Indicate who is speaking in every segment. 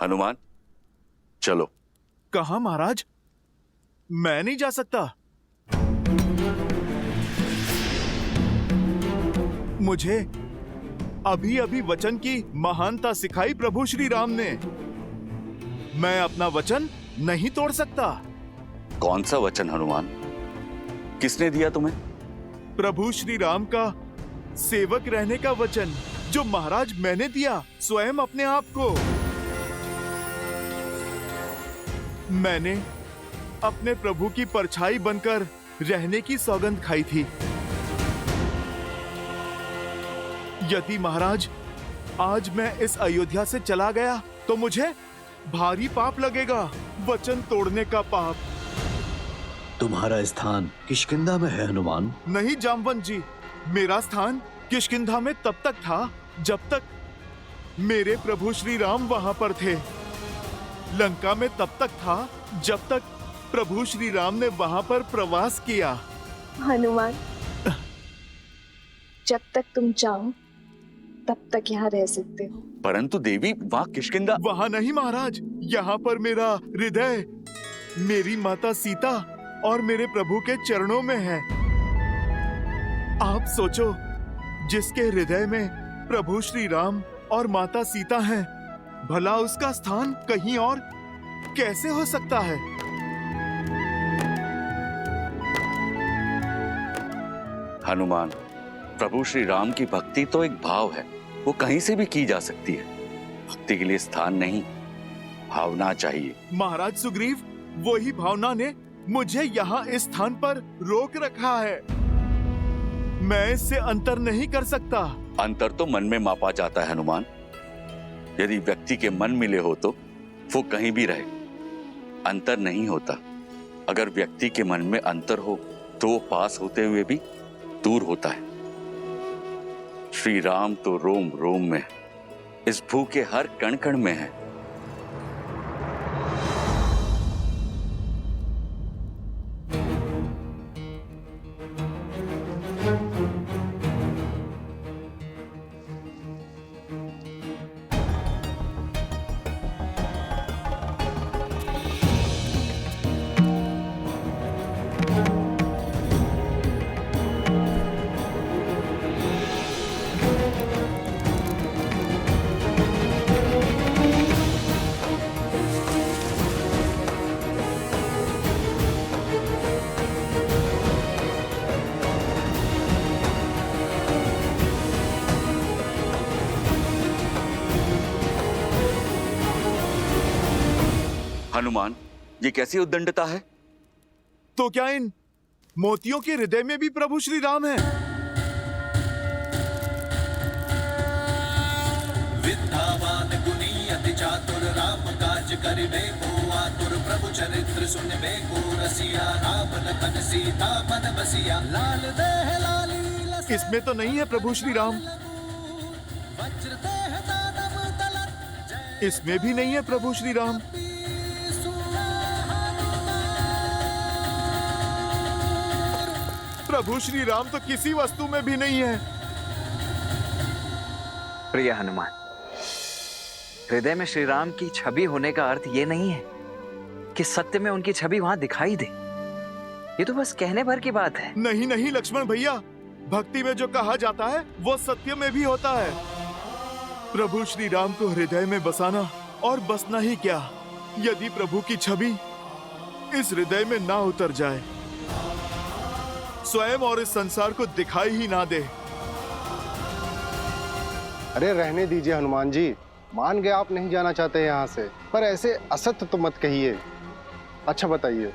Speaker 1: हनुमान चलो।
Speaker 2: कहाँ महाराज? मैं नहीं जा सकता। मुझे अभी अभी वचन की महानता सिखाई प्रभु श्री राम ने। मैं अपना वचन नहीं तोड़ सकता।
Speaker 1: कौन सा वचन हनुमान? किसने दिया तुम्हें?
Speaker 2: प्रभु श्री राम का सेवक रहने का वचन, जो महाराज मैंने दिया स्वयं अपने आप को। मैंने अपने प्रभु की परछाई बनकर रहने की सौगंध खाई थी। यदि महाराज आज मैं इस अयोध्या से चला गया तो मुझे भारी पाप लगेगा, वचन तोड़ने का पाप।
Speaker 3: तुम्हारा स्थान किष्किंधा में है हनुमान।
Speaker 2: नहीं जामवंत जी, मेरा स्थान किष्किंधा में तब तक था जब तक मेरे प्रभु श्री राम वहां पर थे। लंका में तब तक था जब तक प्रभु श्री राम ने वहां पर प्रवास किया।
Speaker 4: हनुमान, जब तक तुम चाहो तब तक यहाँ रह सकते हो।
Speaker 1: परंतु देवी, वहाँ किष्किंधा।
Speaker 2: वहां नहीं महाराज, यहाँ पर मेरा हृदय, मेरी माता सीता और मेरे प्रभु के चरणों में है। आप सोचो, जिसके हृदय में प्रभु श्री राम और माता सीता हैं, भला उसका स्थान कहीं और कैसे हो सकता है?
Speaker 1: हनुमान, प्रभु श्री राम की भक्ति तो एक भाव है, वो कहीं से भी की जा सकती है। भक्ति के लिए स्थान नहीं, भावना चाहिए।
Speaker 2: महाराज सुग्रीव, वही भावना ने मुझे यहाँ इस स्थान पर रोक रखा है। मैं इससे अंतर नहीं कर सकता।
Speaker 1: अंतर तो मन में मापा जाता है हनुमान। यदि व्यक्ति के मन मिले हो तो वो कहीं भी रहे, अंतर नहीं होता। अगर व्यक्ति के मन में अंतर हो तो वो पास होते हुए भी दूर होता है। श्री राम तो रोम रोम में, इस भू के हर कण कण में है। हनुमान, ये कैसी उद्दंडता है?
Speaker 2: तो क्या इन मोतियों के हृदय में भी प्रभु श्री राम है?
Speaker 5: विद्यावान गुणी अति चातुर, राम काज करिबे को आतुर, प्रभु चरित्र सुनबे को रसिया, राम लखन सीता मन बसिया, लाल देह लाली लस।
Speaker 2: इसमें तो नहीं है प्रभु श्री राम।
Speaker 5: वज्र देह दानव दलत,
Speaker 2: इसमें भी नहीं है प्रभु श्री राम। प्रभु श्री राम तो किसी वस्तु में भी नहीं है।
Speaker 6: प्रिय हनुमान, हृदय में श्री राम की छवि होने का अर्थ ये नहीं है कि सत्य में उनकी छवि वहां दिखाई दे। ये तो बस कहने भर की बात है।
Speaker 2: नहीं नहीं लक्ष्मण भैया, भक्ति में जो कहा जाता है वो सत्य में भी होता है। प्रभु श्री राम को हृदय में बसाना और बसना ही क्या, यदि प्रभु की छवि इस हृदय में ना उतर जाए, स्वयं और इस संसार को दिखाई ही ना दे।
Speaker 7: अरे रहने दीजिए हनुमान जी, मान गए आप नहीं जाना चाहते यहाँ से, पर ऐसे असत्य तो मत कहिए। अच्छा बताइए,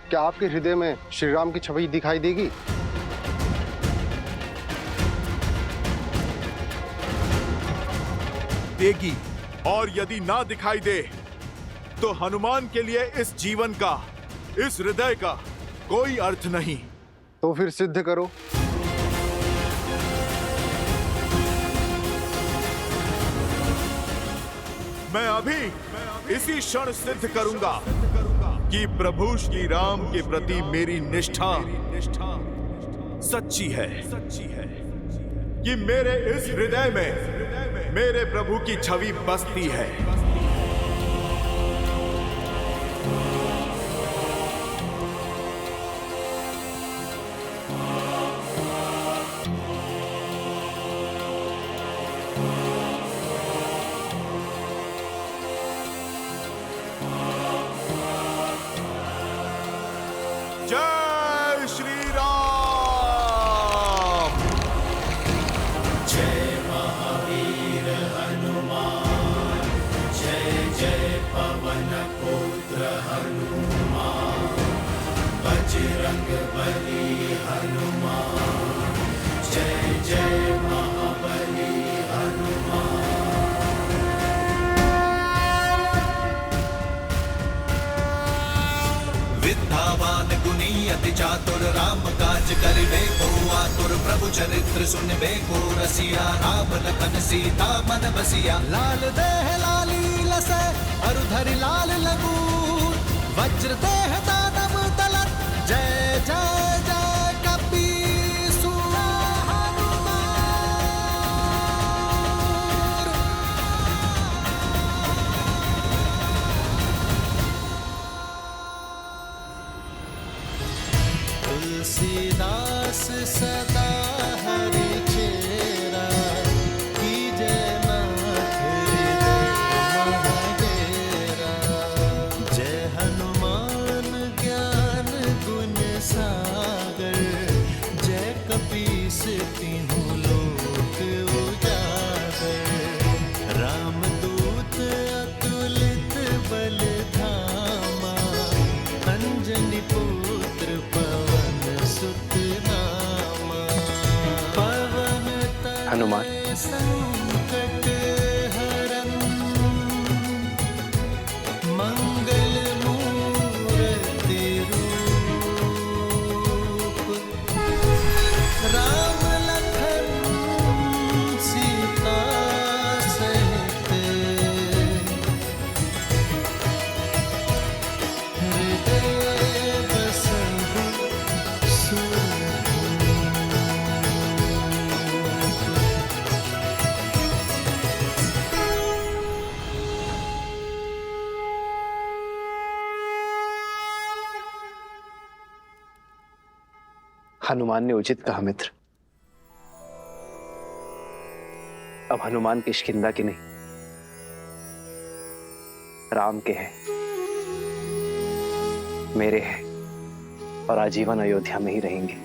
Speaker 7: क्या आपके हृदय में श्री राम की छवि दिखाई देगी?
Speaker 2: देगी, और यदि ना दिखाई दे तो हनुमान के लिए इस जीवन का, इस हृदय का कोई अर्थ नहीं।
Speaker 7: तो फिर सिद्ध करो।
Speaker 2: मैं अभी इसी क्षण सिद्ध करूंगा कि प्रभु श्री राम के प्रति मेरी निष्ठा सच्ची है, कि मेरे इस हृदय में मेरे प्रभु की छवि बसती है।
Speaker 5: विद्यावान गुणी अति चातुर राम काज करिबे को आतुर प्रभु चरित्र सुनबे को रसिया राम लखन सीता मन बसिया लाल देह लाली लसै अरु धरि लाल लगू वज्र देह दानव दलत जय जय जय कपीसु तुलसीदास सदा हरि चेरा कीजय नाथ हृदय महाडेरा जय हनुमान ज्ञान गुण सागर जय कपीस तीनों लोक उजागर रामदूत अतुलित बल धामा अंजनी पुत्र पवन सुत नामा पवन
Speaker 7: हनुमान।
Speaker 5: तनय संकट हरन मंगल मूर्ति रूप राम लखन सीता सहित हृदय बसहु सुरभूप।
Speaker 3: हनुमान ने उचित कहा मित्र। अब हनुमान किष्किंधा के नहीं, राम के हैं, मेरे हैं और आजीवन अयोध्या में ही रहेंगे।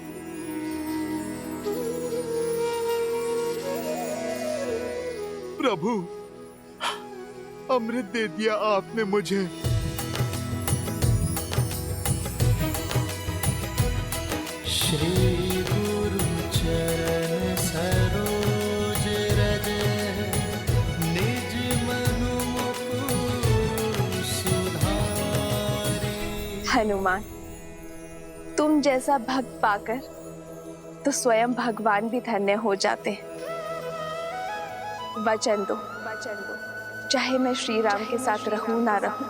Speaker 2: प्रभु, अमृत दे दिया आपने मुझे।
Speaker 5: श्री गुरु चरण सरोज रज निज मनु मुकुर सुधारी।
Speaker 4: हनुमान, तुम जैसा भक्त पाकर तो स्वयं भगवान भी धन्य हो जाते हैं। वचन दो, चाहे मैं श्री राम के साथ रहूं ना रहूं,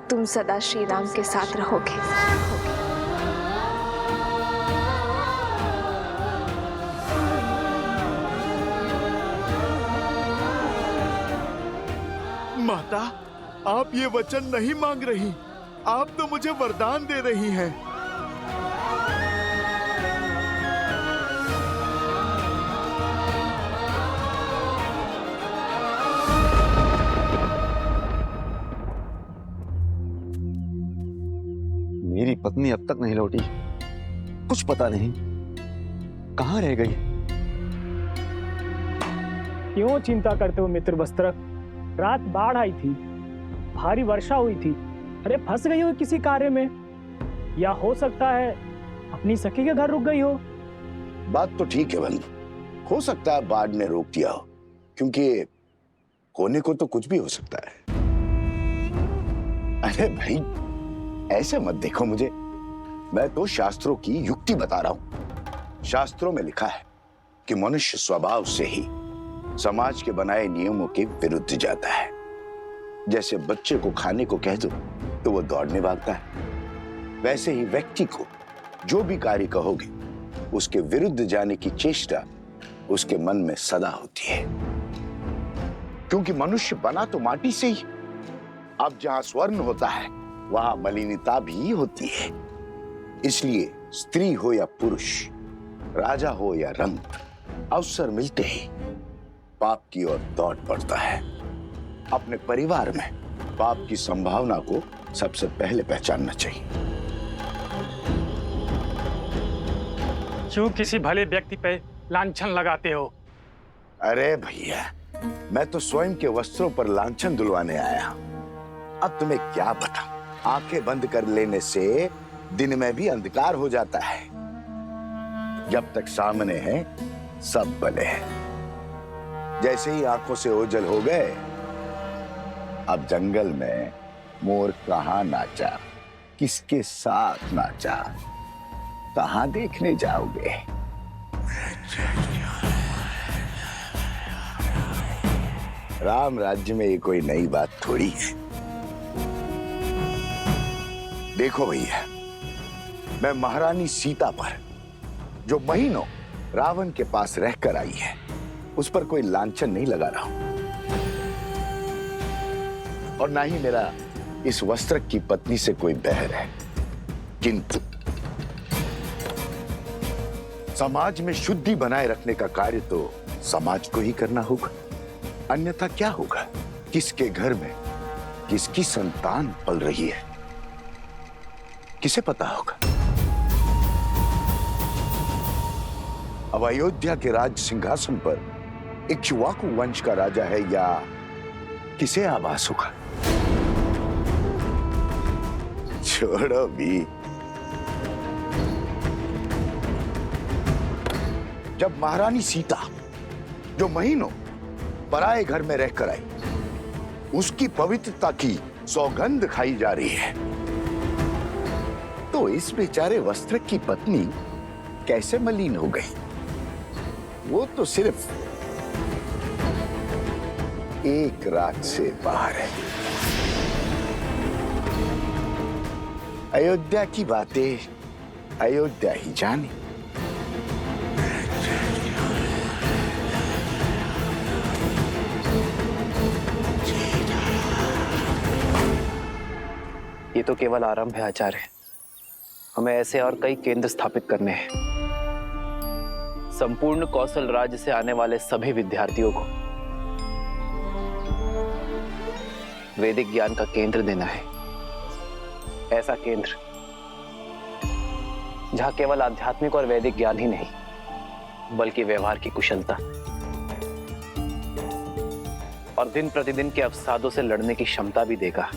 Speaker 4: तुम सदा श्री राम के साथ रहोगे।
Speaker 2: माता, आप ये वचन नहीं मांग रही, आप तो मुझे वरदान दे रही हैं।
Speaker 3: मेरी पत्नी अब तक नहीं लौटी, कुछ पता नहीं कहाँ रह गई।
Speaker 8: क्यों चिंता करते हो मित्र वस्त्रक? रात बाढ़ आई थी, भारी वर्षा हुई थी। अरे फंस गई हो किसी कार्य में, या हो सकता है अपनी सखी के घर रुक गई हो।
Speaker 9: बात तो ठीक है बंधु, हो सकता है बाढ़ ने रोक दिया हो, क्योंकि होने को तो कुछ भी हो सकता है। अरे भाई, ऐसे मत देखो मुझे, मैं तो शास्त्रों की युक्ति बता रहा हूं। शास्त्रों में लिखा है कि मनुष्य स्वभाव से ही समाज के बनाए नियमों के विरुद्ध जाता है। जैसे बच्चे को खाने को कह दो तो वो दौड़ने भागता है, वैसे ही व्यक्ति को जो भी कार्य कहोगे उसके विरुद्ध जाने की चेष्टा उसके मन में सदा होती है। क्योंकि मनुष्य बना तो माटी से ही, अब जहां स्वर्ण होता है वहां मलिनता भी होती है। इसलिए स्त्री हो या पुरुष, राजा हो या रंक, अवसर मिलते ही पाप की ओर दौड़ पड़ता है। अपने परिवार में पाप की संभावना को सबसे पहले पहचानना चाहिए।
Speaker 8: क्यों किसी भले व्यक्ति पे लांछन लगाते हो?
Speaker 9: अरे भैया, मैं तो स्वयं के वस्त्रों पर लांछन दुलवाने आया हूं। अब तुम्हें क्या बताऊं, आंखें बंद कर लेने से दिन में भी अंधकार हो जाता है। जब तक सामने है सब भले हैं। जैसे ही आंखों से ओझल हो गए, अब जंगल में मोर कहाँ नाचा, किसके साथ नाचा, कहाँ देखने जाओगे? राम राज्य में ये कोई नई बात थोड़ी है। देखो भैया, मैं महारानी सीता पर जो महीनों रावण के पास रहकर आई है, उस पर कोई लांछन नहीं लगा रहा हूं, और ना ही मेरा इस वस्त्र की पत्नी से कोई बैर है। किंतु समाज में शुद्धि बनाए रखने का कार्य तो समाज को ही करना होगा, अन्यथा क्या होगा? किसके घर में किसकी संतान पल रही है, किसे पता होगा? अब अयोध्या के राज सिंहासन पर इक्ष्वाकु वंश का राजा है या किसे आभास होगा? छोड़ो भी। जब महारानी सीता जो महीनों पराए घर में रहकर आई, उसकी पवित्रता की सौगंध खाई जा रही है, तो इस बेचारे वस्त्र की पत्नी कैसे मलिन हो गई? वो तो सिर्फ एक रात से बाहर है। अयोध्या की बातें अयोध्या ही जाने।
Speaker 10: ये तो केवल आरंभ है आचार्य, हमें ऐसे और कई केंद्र स्थापित करने हैं। संपूर्ण कौशल राज्य से आने वाले सभी विद्यार्थियों को वैदिक ज्ञान का केंद्र देना है। ऐसा केंद्र जहां केवल आध्यात्मिक और वैदिक ज्ञान ही नहीं, बल्कि व्यवहार की कुशलता और दिन प्रतिदिन के अवसादों से लड़ने की क्षमता भी देगा।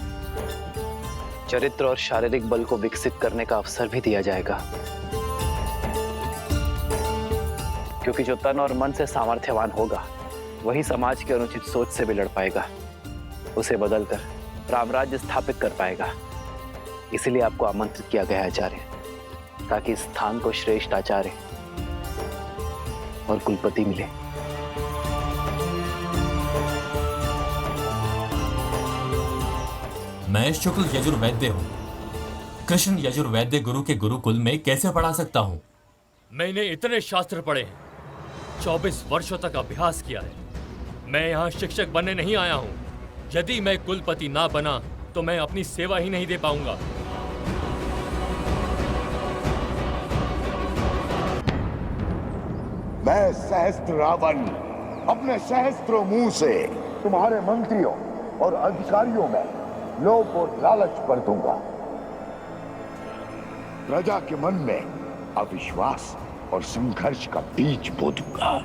Speaker 10: चरित्र और शारीरिक बल को विकसित करने का अवसर भी दिया जाएगा, क्योंकि जो तन और मन से सामर्थ्यवान होगा, वही समाज की अनुचित सोच से भी लड़ पाएगा, उसे बदलकर रामराज्य स्थापित कर पाएगा। इसीलिए आपको आमंत्रित किया गया आचार्य, ताकि इस स्थान को श्रेष्ठ आचार्य और कुलपति मिले।
Speaker 11: मैं शुक्ल यजुर्वैद्य हूँ। कृष्ण यजुर्वैद्य गुरु के गुरुकुल में कैसे पढ़ा सकता हूँ?
Speaker 12: मैंने इतने शास्त्र पढ़े हैं, 24 वर्षों तक अभ्यास किया है। मैं यहाँ शिक्षक बनने नहीं आया हूँ। यदि मैं कुलपति ना बना तो मैं अपनी सेवा ही नहीं दे पाऊंगा।
Speaker 9: मैं सहस्त्र रावण अपने सहस्त्रों मुंह से तुम्हारे मंत्रियों और अधिकारियों में लोभ और लालच भर दूंगा। प्रजा के मन में अविश्वास और संघर्ष का बीज बो दूंगा।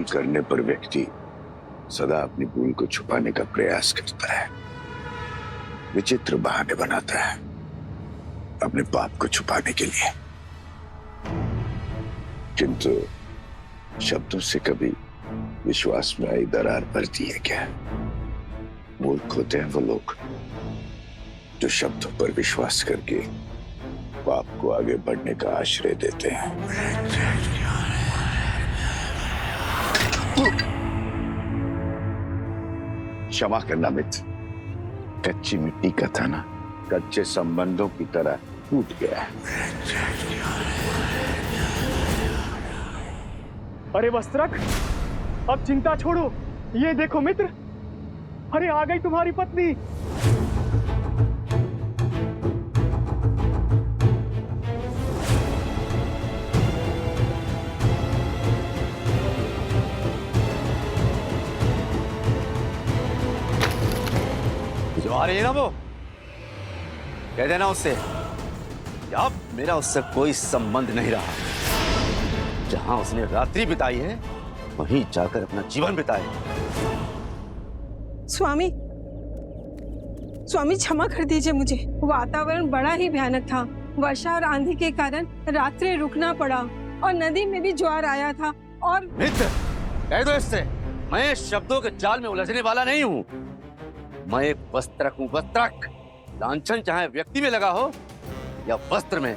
Speaker 9: करने पर व्यक्ति सदा अपनी भूल को छुपाने का प्रयास करता है, विचित्र बहाने बनाता है अपने पाप को छुपाने के लिए। किंतु शब्दों से कभी विश्वास में आई दरार पड़ती है क्या? मूर्ख होते हैं वो लोग जो शब्दों पर विश्वास करके पाप को आगे बढ़ने का आश्रय देते हैं। क्षमा करना मित्र, कच्ची मिट्टी का था ना, कच्चे संबंधों की तरह टूट गया है।
Speaker 8: अरे वस्त्रक, अब चिंता छोड़ो, ये देखो मित्र, अरे आ गई तुम्हारी पत्नी।
Speaker 3: रही है ना वो, कह देना उससे अब मेरा उससे कोई संबंध नहीं रहा। जहां उसने रात्रि बिताई है वहीं जाकर अपना जीवन बिताए।
Speaker 13: स्वामी, स्वामी क्षमा कर दीजिए मुझे। वातावरण बड़ा ही भयानक था। वर्षा और आंधी के कारण रात्रि रुकना पड़ा और नदी में भी ज्वार आया था। और
Speaker 3: मित्र, कह दो इससे, मैं शब्दों के जाल में उलझने वाला नहीं हूँ। मैं एक वस्त्रक हूँ, वस्त्रक। लांछन चाहे व्यक्ति में लगा हो या वस्त्र में,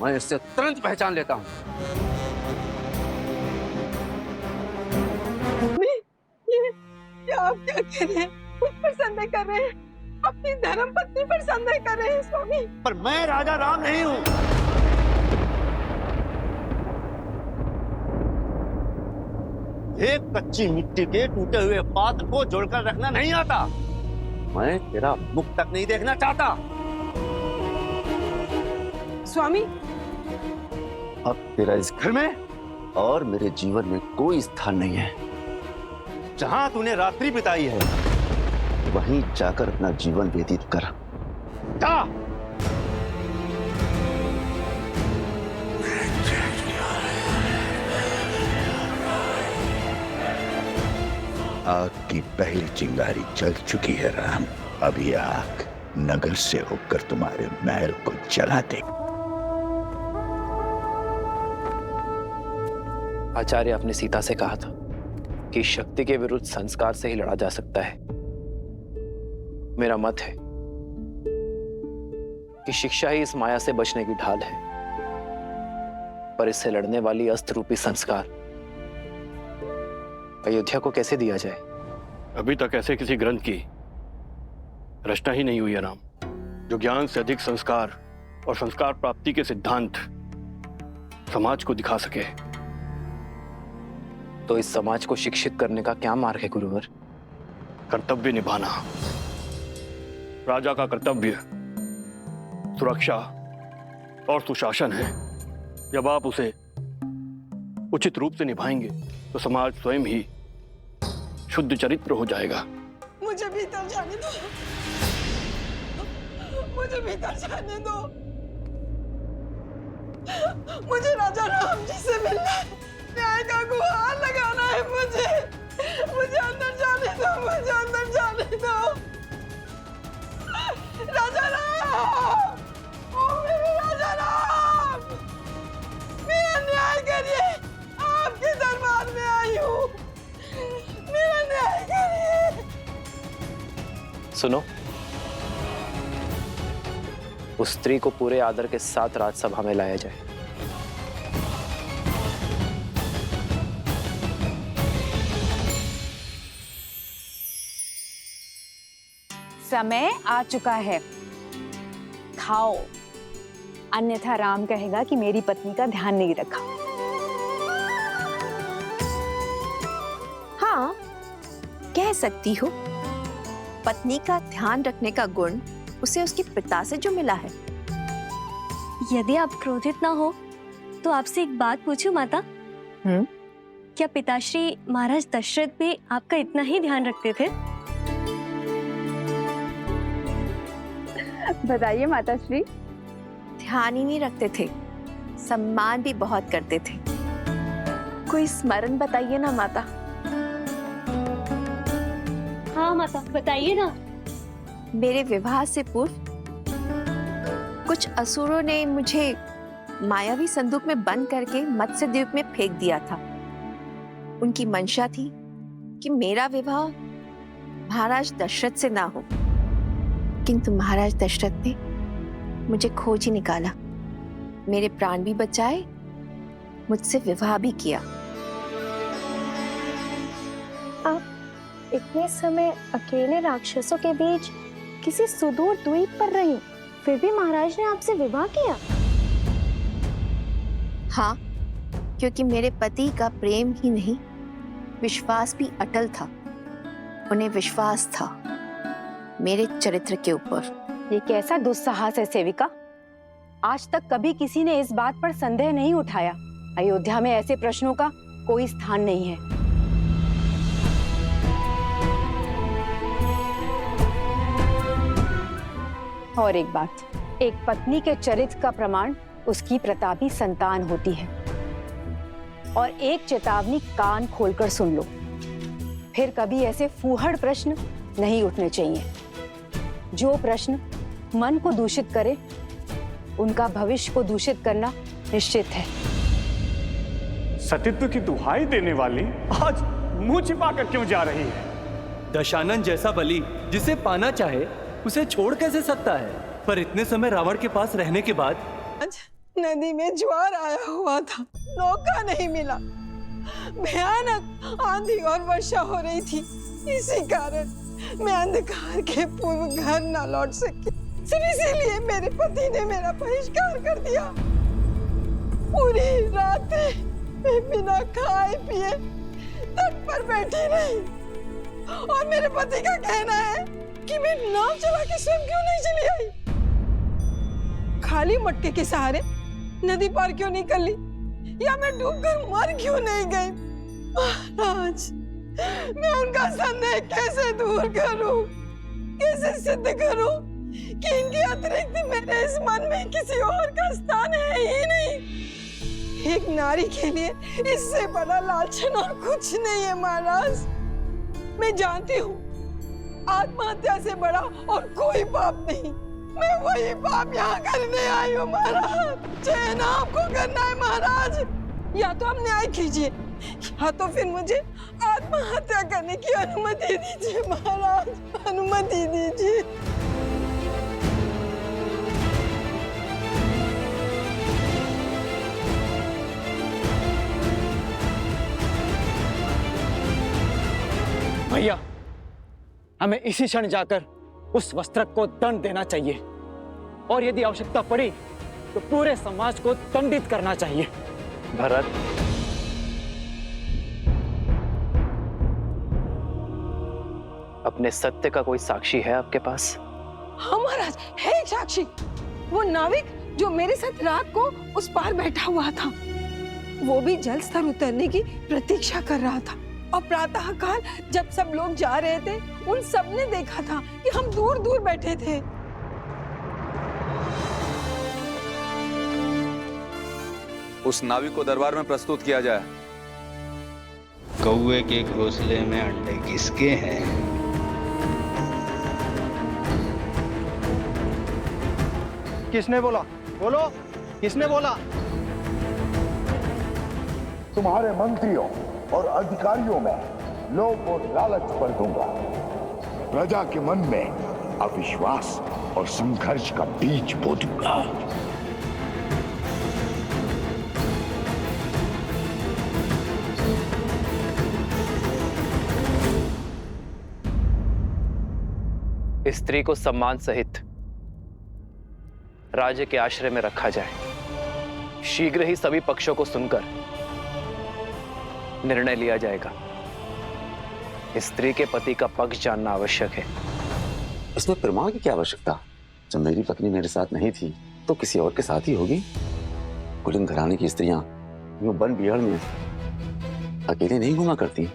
Speaker 3: मैं इससे तुरंत पहचान लेता हूँ।
Speaker 13: ये आप क्या कह रहे हैं? मुझ पर संदेह कर रहे हैं? अपनी धर्म पत्नी पर संदेह कर रहे हैं स्वामी?
Speaker 3: पर मैं राजा राम नहीं हूँ। एक कच्ची मिट्टी के टूटे हुए पात्र को जोड़कर रखना नहीं आता। मैं तेरा मुख तक नहीं देखना चाहता।
Speaker 13: स्वामी,
Speaker 3: अब तेरा इस घर में और मेरे जीवन में कोई स्थान नहीं है। जहां तूने रात्रि बिताई है वहीं जाकर अपना जीवन व्यतीत कर। जा।
Speaker 9: आग की पहली चिंगारी जल चुकी है राम। अभी आग नगर से होकर तुम्हारे महल को जला दे।
Speaker 10: आचार्य अपने सीता से कहा था कि शक्ति के विरुद्ध संस्कार से ही लड़ा जा सकता है। मेरा मत है कि शिक्षा ही इस माया से बचने की ढाल है, पर इससे लड़ने वाली अस्त्र रूपी संस्कार अयोध्या को कैसे दिया जाए?
Speaker 14: अभी तक ऐसे किसी ग्रंथ की रचना ही नहीं हुई है राम, जो ज्ञान से अधिक संस्कार और संस्कार प्राप्ति के सिद्धांत समाज को दिखा सके।
Speaker 10: तो इस समाज को शिक्षित करने का क्या मार्ग है गुरुवर?
Speaker 14: कर्तव्य निभाना। राजा का कर्तव्य सुरक्षा और सुशासन है। जब आप उसे उचित रूप से निभाएंगे तो समाज स्वयं ही शुद्ध चरित्र हो जाएगा।
Speaker 13: मुझे भीतर जाने दो, मुझे भीतर जाने दो। मुझे राजा राम जी से मिलना है, न्याय का गुहार लगाना है। मुझे अंदर जाने दो, मुझे अंदर जाने दो। राजा राम, ओ मेरे राजा राम, मेरा न्याय करिए। आपके दरबार में आई हूँ, मेरा न्याय करिए।
Speaker 10: सुनो, उस स्त्री को पूरे आदर के साथ राजसभा में लाया जाए।
Speaker 15: समय आ चुका है, खाओ, अन्यथा राम कहेगा कि मेरी पत्नी का ध्यान नहीं रखा।
Speaker 4: हाँ, कह सकती हो। पत्नी का ध्यान रखने का गुण उसे उसके पिता से जो मिला है।
Speaker 16: यदि आप क्रोधित ना हो तो आपसे एक बात पूछूं माता? क्या पिताश्री महाराज दशरथ भी आपका इतना ही ध्यान रखते थे?
Speaker 4: बताइए माताश्री। ध्यान ही नहीं रखते थे, सम्मान भी बहुत करते थे। कोई स्मरण बताइए ना माता।
Speaker 16: हाँ माता, बताइए ना।
Speaker 4: मेरे विवाह से पूर्व कुछ असुरों ने मुझे मायावी संदूक में बंद करके मत्स्य द्वीप में फेंक दिया था। उनकी मंशा थी कि मेरा विवाह महाराज दशरथ से ना हो, किंतु महाराज दशरथ ने मुझे खोज ही निकाला, मेरे प्राण भी बचाए, मुझसे विवाह भी किया।
Speaker 16: आप इतने समय अकेले राक्षसों के बीच किसी सुदूर द्वीप पर रही, फिर भी महाराज ने आपसे विवाह किया?
Speaker 4: हाँ, क्योंकि मेरे पति का प्रेम ही नहीं, विश्वास भी अटल था। उन्हें विश्वास था मेरे चरित्र के ऊपर।
Speaker 15: ये कैसा दुस्साहस है सेविका? आज तक कभी किसी ने इस बात पर संदेह नहीं उठाया। अयोध्या में ऐसे प्रश्नों का कोई स्थान नहीं है। और एक बात, एक पत्नी के चरित्र का प्रमाण उसकी प्रतापी संतान होती है। और एक चेतावनी कान खोलकर सुन लो, फिर कभी ऐसे फूहड़ प्रश्न नहीं उठने चाहिए। जो प्रश्न मन को दूषित करे, उनका भविष्य को दूषित करना निश्चित है।
Speaker 14: सतीत्व की दुहाई देने वाली आज मुंह छिपा कर क्यों जा रही है?
Speaker 17: दशानन जैसा बलि जिसे पाना चाहे उसे छोड़ कैसे सकता है? पर इतने समय रावण के पास रहने के बाद
Speaker 13: नदी में ज्वार आया हुआ था, नौका नहीं मिला, भयानक आंधी और वर्षा हो रही थी। इसी कारण मैं अंधकार के पूर्व घर न लौट सकी। सिर्फ इसीलिए मेरे पति ने मेरा बहिष्कार कर दिया। पूरी रात मैं बिना खाए पिए तट पर बैठी रही और मेरे पति का कहना है कि मैं नाव चला के स्वयं क्यों नहीं चली आई, खाली मटके के सहारे नदी पार क्यों नहीं कर ली, या मैं डूबकर मर क्यों नहीं गई। महाराज, मैं उनका संदेह कैसे दूर करूं, कैसे सिद्ध करूं कि इनके अतिरिक्त मेरे इस मन में किसी और का स्थान है ही नहीं। एक नारी के लिए इससे बड़ा लालचन और कुछ नहीं है महाराज। मैं जानती हूँ आत्महत्या से बड़ा और कोई पाप नहीं। मैं वही पाप यहाँ करने आई हूँ महाराज। चयन आपको करना है महाराज। या तो आप न्याय कीजिए या तो फिर मुझे आत्महत्या करने की अनुमति दीजिए महाराज, अनुमति दीजिए।
Speaker 17: भैया, हमें इसी क्षण जाकर उस वस्त्रक को दंड देना चाहिए और यदि आवश्यकता पड़ी तो पूरे समाज को दंडित करना चाहिए।
Speaker 10: भरत, अपने सत्य का कोई साक्षी है आपके पास?
Speaker 13: हाँ महाराज, है एक साक्षी। वो नाविक जो मेरे साथ रात को उस पार बैठा हुआ था, वो भी जल स्तर उतरने की प्रतीक्षा कर रहा था। और प्रातः काल जब सब लोग जा रहे थे, उन सब ने देखा था कि हम दूर दूर बैठे थे।
Speaker 18: उस नाविक को दरबार में प्रस्तुत किया जाए।
Speaker 19: कौवे के घोंसले में अंडे किसके हैं?
Speaker 7: किसने बोला? बोलो, किसने बोला?
Speaker 9: तुम्हारे मंत्रियों और अधिकारियों में लोभ और लालच भर दूंगा। प्रजा के मन में अविश्वास और संघर्ष का बीज बो दूंगा।
Speaker 10: स्त्री को सम्मान सहित राज्य के आश्रय में रखा जाए। शीघ्र ही सभी पक्षों को सुनकर निर्णय लिया जाएगा। स्त्री के पति का पक्ष जानना आवश्यक है।
Speaker 3: इसमें प्रमाण की क्या आवश्यकता? जब मेरी पत्नी मेरे साथ नहीं थी तो किसी और के साथ ही होगी। कुलीन घराने की स्त्रियां यूं वन बिहार में अकेले नहीं घुमा करती,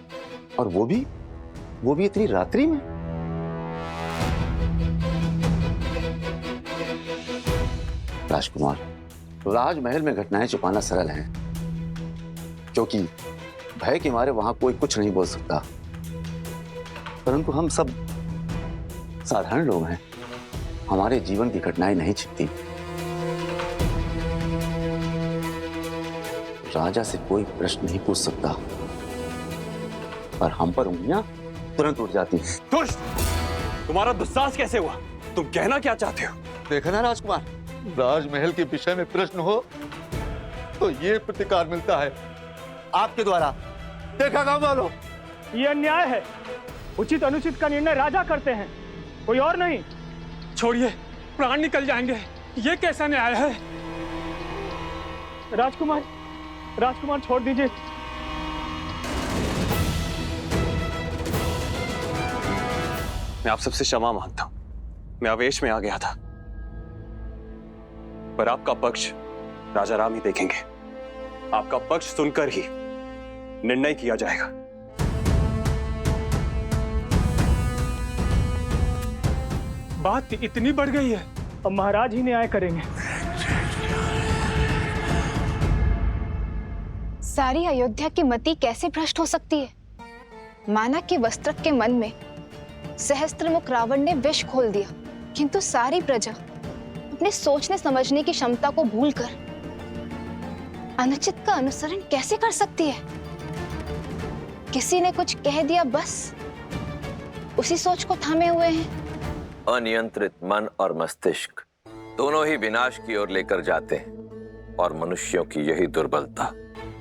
Speaker 3: और वो भी इतनी रात्रि में। राजकुमार, राजमहल में घटनाएं छुपाना सरल है, क्योंकि भय के मारे वहां कोई कुछ नहीं बोल सकता। परंतु हम सब साधारण लोग हैं, हमारे जीवन की घटनाएं नहीं छिपती। राजा से कोई प्रश्न नहीं पूछ सकता, पर हम पर उंगलियां तुरंत उठ जाती हैं।
Speaker 14: दुष्ट! तुम्हारा दुस्साहस कैसे हुआ? तुम कहना क्या चाहते हो?
Speaker 1: देखा ना राजकुमार, राजमहल के विषय में प्रश्न हो तो ये प्रतिकार मिलता है आपके द्वारा। देखा गांव वालों,
Speaker 8: ये अन्याय है। उचित अनुचित का निर्णय राजा करते हैं, कोई और नहीं।
Speaker 14: छोड़िए, प्राण निकल जाएंगे। ये कैसा न्याय है?
Speaker 8: राजकुमार छोड़ दीजिए।
Speaker 14: मैं आप सबसे क्षमा मांगता हूं, मैं आवेश में आ गया था। पर आपका पक्ष राजा राम ही देखेंगे। आपका पक्ष सुनकर ही निर्णय किया जाएगा।
Speaker 8: बात इतनी बढ़ गई है अब महाराज ही न्याय करेंगे।
Speaker 15: सारी अयोध्या की मति कैसे भ्रष्ट हो सकती है? माना कि वस्त्रक के मन में सहस्त्रमुख रावण ने विष खोल दिया, किंतु सारी प्रजा अपने सोचने समझने की क्षमता को भूलकर अनुचित का अनुसरण कैसे कर सकती है? किसी ने कुछ कह दिया, बस उसी सोच को थामे हुए हैं।
Speaker 20: अनियंत्रित मन और मस्तिष्क दोनों ही विनाश की ओर लेकर जाते हैं और मनुष्यों की यही दुर्बलता।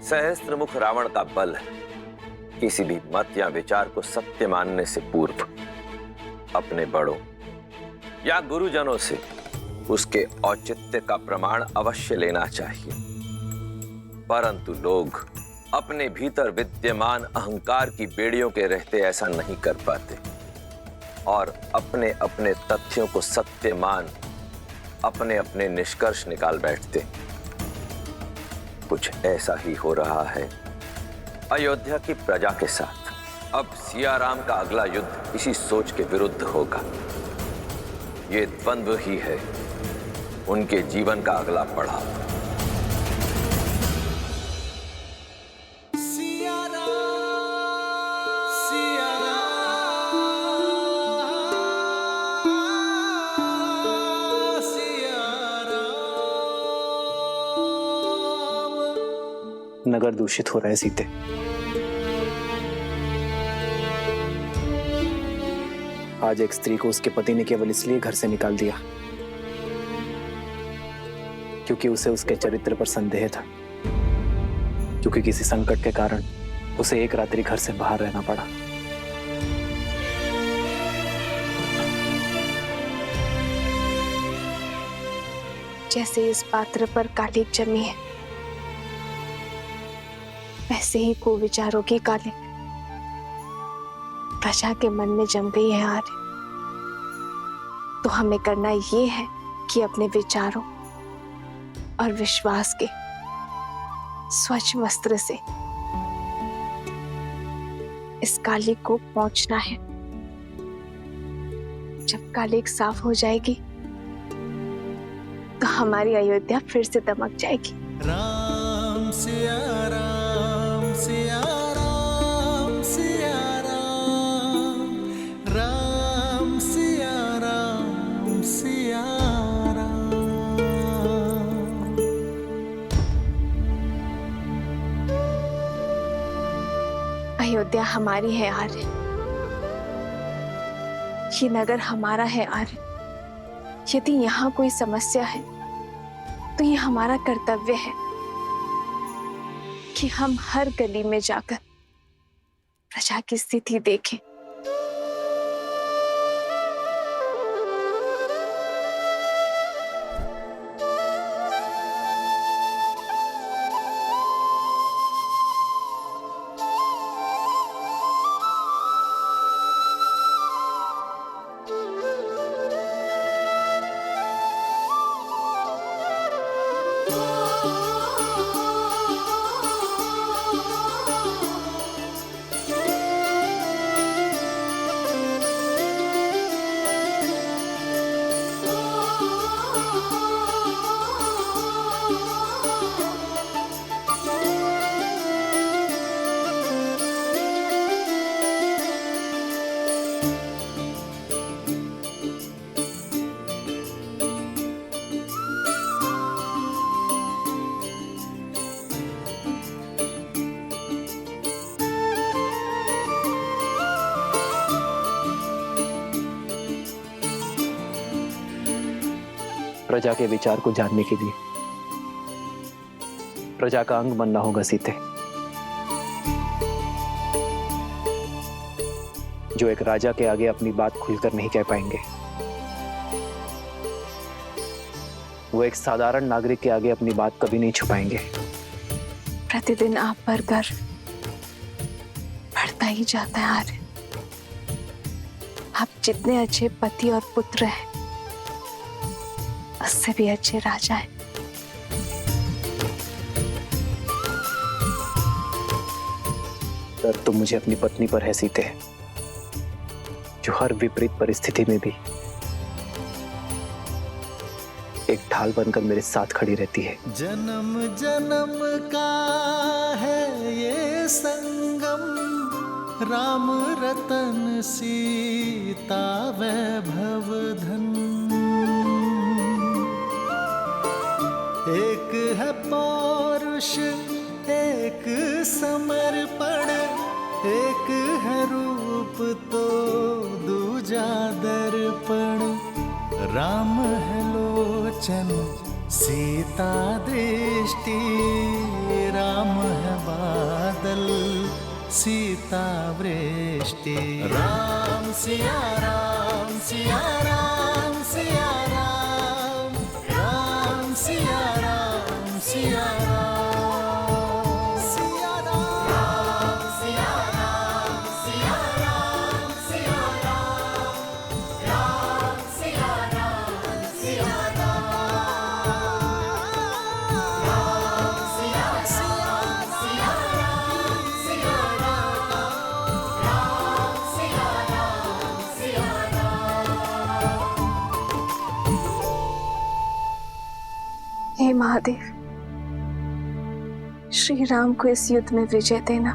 Speaker 20: सहस्त्रमुख रावण का बल है किसी भी मत या विचार को सत्य मानने से पूर्व अपने बड़ों या गुरुजनों से उसके औचित्य का प्रमाण अवश्य लेना चाहिए, परंतु लोग अपने भीतर विद्यमान अहंकार की बेड़ियों के रहते ऐसा नहीं कर पाते और अपने अपने तथ्यों को सत्य मान अपने अपने निष्कर्ष निकाल बैठते। कुछ ऐसा ही हो रहा है अयोध्या की प्रजा के साथ। अब सिया राम का अगला युद्ध इसी सोच के विरुद्ध होगा। ये द्वंद्व ही है उनके जीवन का अगला पड़ाव।
Speaker 10: नगर दूषित हो रहा है सीते। आज एक स्त्री को उसके पति ने केवल इसलिए घर से निकाल दिया क्योंकि उसे उसके चरित्र पर संदेह था, क्योंकि किसी संकट के कारण उसे एक रात्रि घर से बाहर रहना पड़ा।
Speaker 4: जैसे इस पात्र पर कालिक जमी है, वैसे ही कुविचारों की कालिक प्रजा के मन में जम गई है आर्य। तो हमें करना ये है कि अपने विचारों और विश्वास के स्वच्छ वस्त्र से इस कालिक को पोंछना है। जब कालिक साफ हो जाएगी तो हमारी अयोध्या फिर से दमक जाएगी।
Speaker 5: राम सिया राम सिया राम सिया राम राम सिया राम सिया राम।
Speaker 4: अयोध्या हमारी है आर्य, ये नगर हमारा है आर्य। यदि यहाँ कोई समस्या है तो ये हमारा कर्तव्य है कि हम हर गली में जाकर प्रजा की स्थिति देखें।
Speaker 10: प्रजा के विचार को जानने के लिए प्रजा का अंग बनना होगा सीते। जो एक राजा के आगे अपनी बात खुलकर नहीं कह पाएंगे, वो एक साधारण नागरिक के आगे अपनी बात कभी नहीं छुपाएंगे।
Speaker 4: प्रतिदिन आप पर गर्व बढ़ता ही जाता है आर्य। आप जितने अच्छे पति और पुत्र हैं, उससे भी अच्छे राजा हैं।
Speaker 10: डर तो मुझे अपनी पत्नी पर है सीते, जो हर विपरीत परिस्थिति में भी एक ढाल बनकर मेरे साथ खड़ी रहती है।
Speaker 5: जन्म जन्म का है ये संगम, राम रतन सीता वैभव धन। एक है पौरुष एक समर्पण, एक है रूप तो दूजा दर्पण। राम है लोचन सीता दृष्टि, राम है बादल सीता वृष्टि। राम सिया राम सिया राम सिया राम, राम सिया राम सिया राम।
Speaker 4: हे महादेव, श्री राम को इस युद्ध में विजय देना,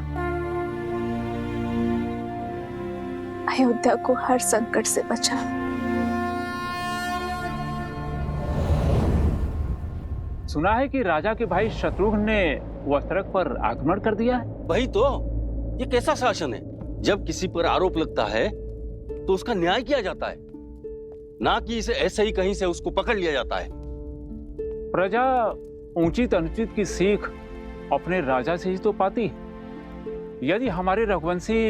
Speaker 4: अयोध्या को हर संकट से बचा।
Speaker 21: सुना है कि राजा के भाई शत्रुघ्न ने वस्त्रक पर आक्रमण कर दिया है।
Speaker 14: वही तो, ये कैसा शासन है? जब किसी पर आरोप लगता है तो उसका न्याय किया जाता है, ना कि इसे ऐसे ही कहीं से उसको पकड़ लिया जाता है।
Speaker 21: प्रजा उचित अनुचित की सीख अपने राजा से ही तो पाती है। यदि हमारे रघुवंशी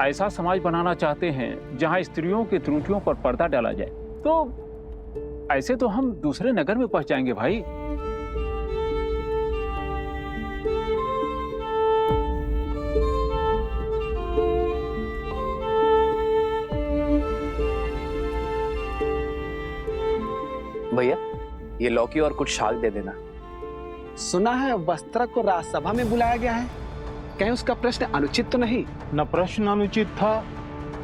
Speaker 21: ऐसा समाज बनाना चाहते हैं जहां स्त्रियों की त्रुटियों पर पर्दा डाला जाए, तो ऐसे तो हम दूसरे नगर में पहुंच जाएंगे भाई।
Speaker 10: भैया, ये लौकी और कुछ शाक दे देना।
Speaker 17: सुना है वस्त्रक को राजसभा में बुलाया गया है, कहीं उसका प्रश्न अनुचित तो नहीं?
Speaker 22: न प्रश्न अनुचित था,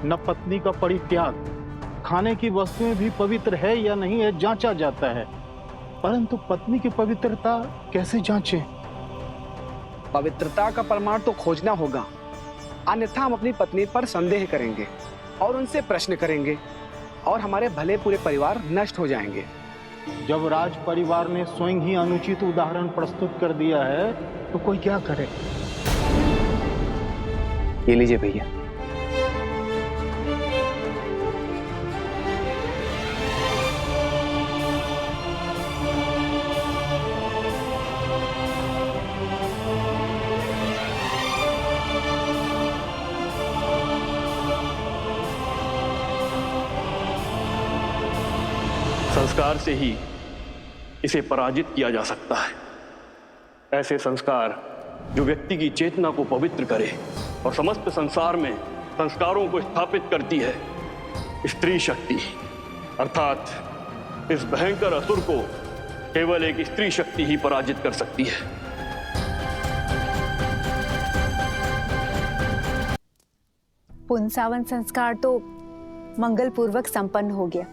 Speaker 22: न पत्नी का परित्याग। खाने की वस्तुएं भी पवित्र है या नहीं है जांचा जाता है, परंतु पत्नी की पवित्रता कैसे जांचें?
Speaker 17: पवित्रता का प्रमाण तो खोजना होगा, अन्यथा हम अपनी पत्नी पर संदेह करेंगे और उनसे प्रश्न करेंगे और हमारे भले पूरे परिवार नष्ट हो जाएंगे।
Speaker 22: जब राज परिवार ने स्वयं ही अनुचित उदाहरण प्रस्तुत कर दिया है तो कोई क्या करे?
Speaker 10: ये लीजिए भैया।
Speaker 14: संस्कार से ही इसे पराजित किया जा सकता है। ऐसे संस्कार जो व्यक्ति की चेतना को पवित्र करे और समस्त संसार में संस्कारों को स्थापित करती है। स्त्री शक्ति अर्थात इस भयंकर असुर को केवल एक स्त्री शक्ति ही पराजित कर सकती है।
Speaker 15: पुंसावन संस्कार तो मंगल पूर्वक संपन्न हो गया।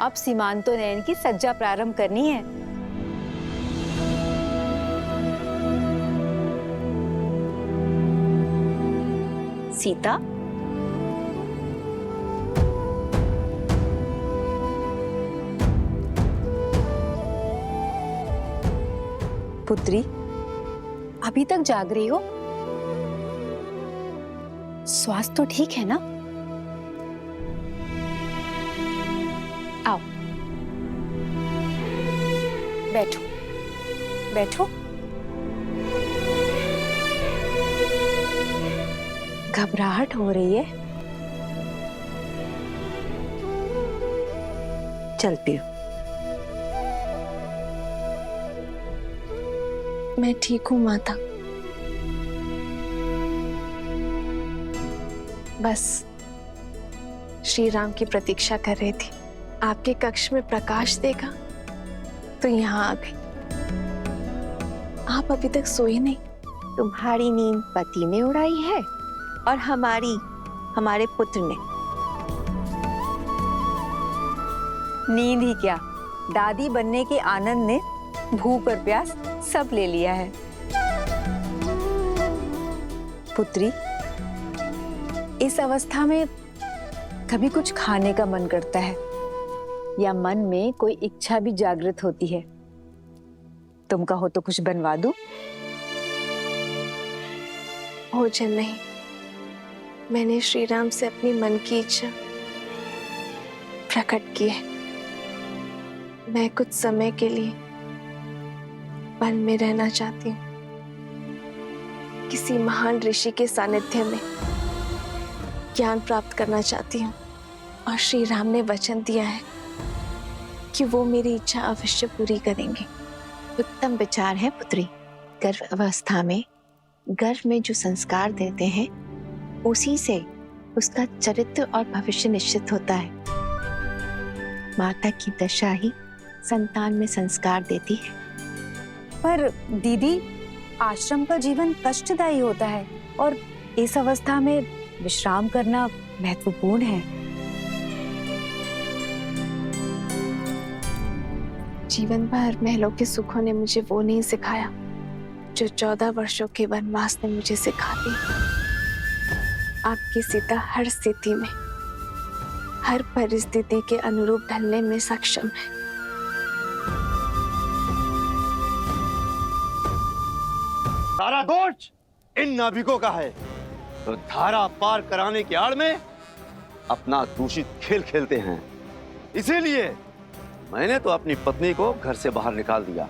Speaker 15: अब सीमांतोन्नयन की सज्जा प्रारंभ करनी है। सीता, पुत्री, अभी तक जाग रही हो? स्वास्थ्य तो ठीक है ना? आओ, बैठो बैठो। घबराहट हो रही है? चलती हूँ।
Speaker 4: मैं ठीक हूँ माता, बस श्री राम की प्रतीक्षा कर रही थी। आपके कक्ष में प्रकाश देखा तो यहाँ आ गई। आप अभी तक सोए नहीं। तुम्हारी नींद पति ने उड़ाई है और हमारी हमारे पुत्र ने।
Speaker 15: नींद ही क्या, दादी बनने के आनंद ने भूख और प्यास सब ले लिया है। पुत्री, इस अवस्था में कभी कुछ खाने का मन करता है या मन में कोई इच्छा भी जागृत होती है। तुम कहो तो कुछ बनवा दूं?
Speaker 4: भोजन नहीं, मैंने श्री राम से अपनी मन की इच्छा प्रकट की है। मैं कुछ समय के लिए वन में रहना चाहती हूँ, किसी महान ऋषि के सानिध्य में ज्ञान प्राप्त करना चाहती हूँ और श्री राम ने वचन दिया है कि वो मेरी इच्छा अवश्य पूरी करेंगे। उत्तम विचार है पुत्री। गर्भ अवस्था में गर्भ में जो संस्कार देते हैं उसी से उसका चरित्र और भविष्य निश्चित होता है। माता की दशा ही संतान में संस्कार देती है।
Speaker 15: पर दीदी, आश्रम का जीवन कष्टदायी होता है और इस अवस्था में विश्राम करना महत्वपूर्ण है।
Speaker 4: जीवन भर महलों के सुखों ने मुझे वो नहीं सिखाया जो 14 वर्षों के वनवास ने मुझे सिखा दी। आपकी सीता हर स्थिति में, हर परिस्थिति के अनुरूप ढलने में सक्षम है।
Speaker 3: सारा दोष इन नाविकों का है, तो धारा पार कराने की आड़ में अपना दूषित खेल खेलते हैं। इसीलिए मैंने तो अपनी पत्नी को घर से बाहर निकाल दिया।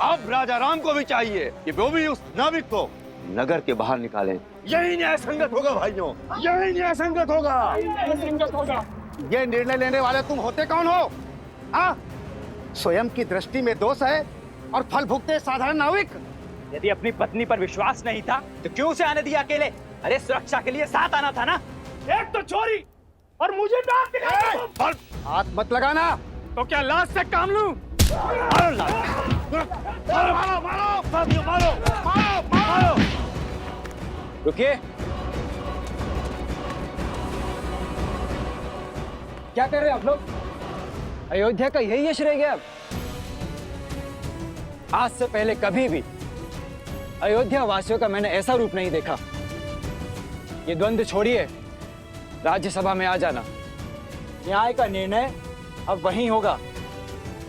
Speaker 3: अब राजा राम को भी चाहिए कि वो भी उस नाविक को नगर के बाहर निकालें। यही न्याय संगत होगा भाइयों, यही न्याय संगत होगा।
Speaker 2: ये निर्णय लेने वाले तुम होते कौन हो? हाँ, स्वयं की दृष्टि में दोष है और फल भुगते साधारण नाविक।
Speaker 17: यदि अपनी पत्नी पर विश्वास नहीं था तो क्यों उसे आने दिया अकेले? अरे सुरक्षा के लिए साथ आना था ना।
Speaker 2: एक तो चोरी और मुझे डांट दिखाया। हाथ मत लगाना, तो क्या लाश से काम लूं? मारो मारो मारो मारो मारो।
Speaker 17: रुकिए, क्या कर रहे हैं आप लोग? अयोध्या का यही यश रह गया अब? आज से पहले कभी भी अयोध्या वासियों का मैंने ऐसा रूप नहीं देखा। ये द्वंद्व छोड़िए, राज्यसभा में आ जाना। न्याय का निर्णय अब वहीं होगा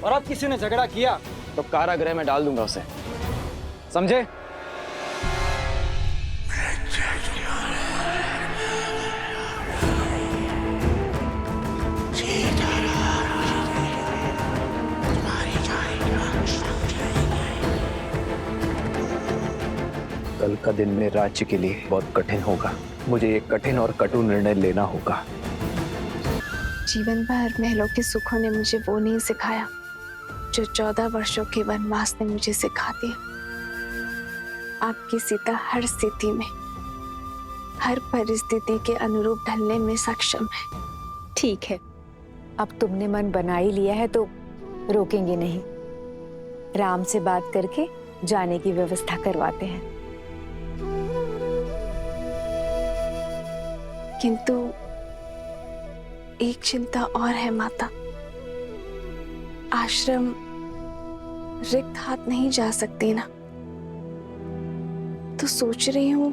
Speaker 17: और अब किसी ने झगड़ा किया तो कारागृह में डाल दूंगा उसे, समझे?
Speaker 10: कल का दिन में राज्य के लिए बहुत कठिन होगा। मुझे एक कठिन और कटु निर्णय लेना होगा।
Speaker 4: जीवन भर महलों के सुखों ने मुझे वो नहीं सिखाया जो 14 वर्षों के वनवास ने मुझे सिखा दिया। आपकी सीता हर स्थिति में, हर परिस्थिति के अनुरूप ढलने में सक्षम है।
Speaker 15: ठीक है, अब तुमने मन बना ही लिया है तो रोकेंगे नहीं। राम से बात करके जाने की व्यवस्था करवाते हैं।
Speaker 4: किंतु एक चिंता और है माता। आश्रम रिक्त हाथ नहीं जा सकते ना, तो सोच रही हूं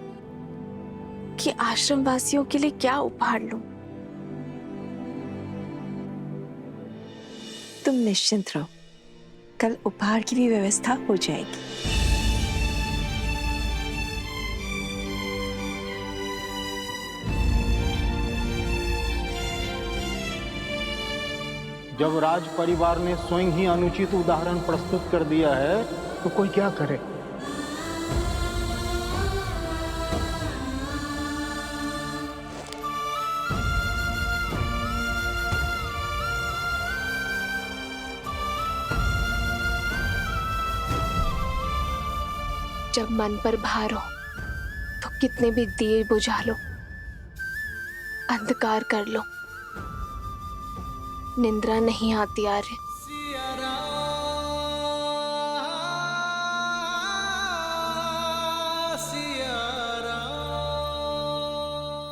Speaker 4: कि आश्रम वासियों के लिए क्या उपहार लूं। तुम निश्चिंत रहो, कल उपहार की भी व्यवस्था हो जाएगी।
Speaker 22: जब राज परिवार ने स्वयं ही अनुचित उदाहरण प्रस्तुत कर दिया है तो कोई क्या करे?
Speaker 4: जब मन पर भार हो तो कितने भी दिए बुझा लो, अंधकार कर लो, निंद्रा नहीं आती आर्य।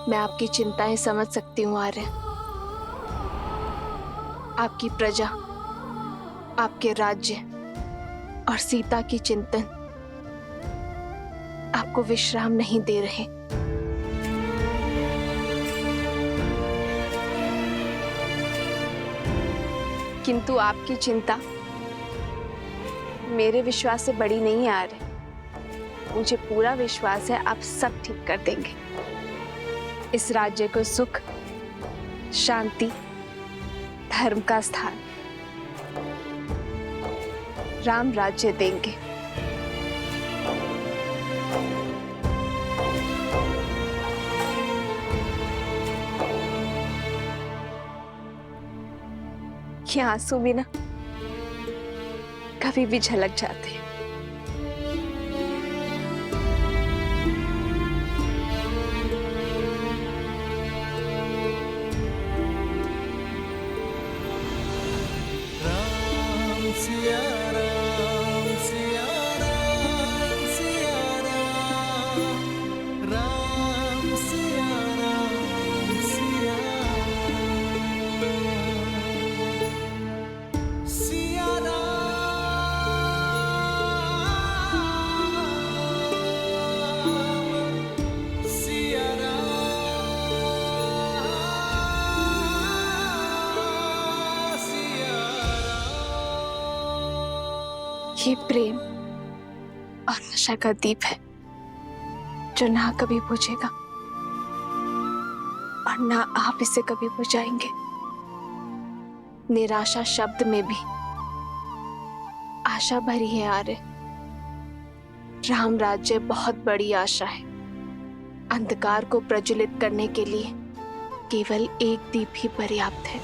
Speaker 4: मैं आपकी चिंताएं समझ सकती हूँ आर्य। आपकी प्रजा आपके राज्य और सीता की चिंतन आपको विश्राम नहीं दे रहे। किंतु आपकी चिंता मेरे विश्वास से बड़ी नहीं आ रही। मुझे पूरा विश्वास है आप सब ठीक कर देंगे। इस राज्य को सुख, शांति, धर्म का स्थान, राम राज्य देंगे। ये आंसू भी ना कभी भी झलक जाते हैं। ये प्रेम और आशा का दीप है जो ना कभी बुझेगा और ना आप इसे कभी बुझाएंगे। निराशा शब्द में भी आशा भरी है आर्य। राम राज्य बहुत बड़ी आशा है। अंधकार को प्रज्वलित करने के लिए केवल एक दीप ही पर्याप्त है।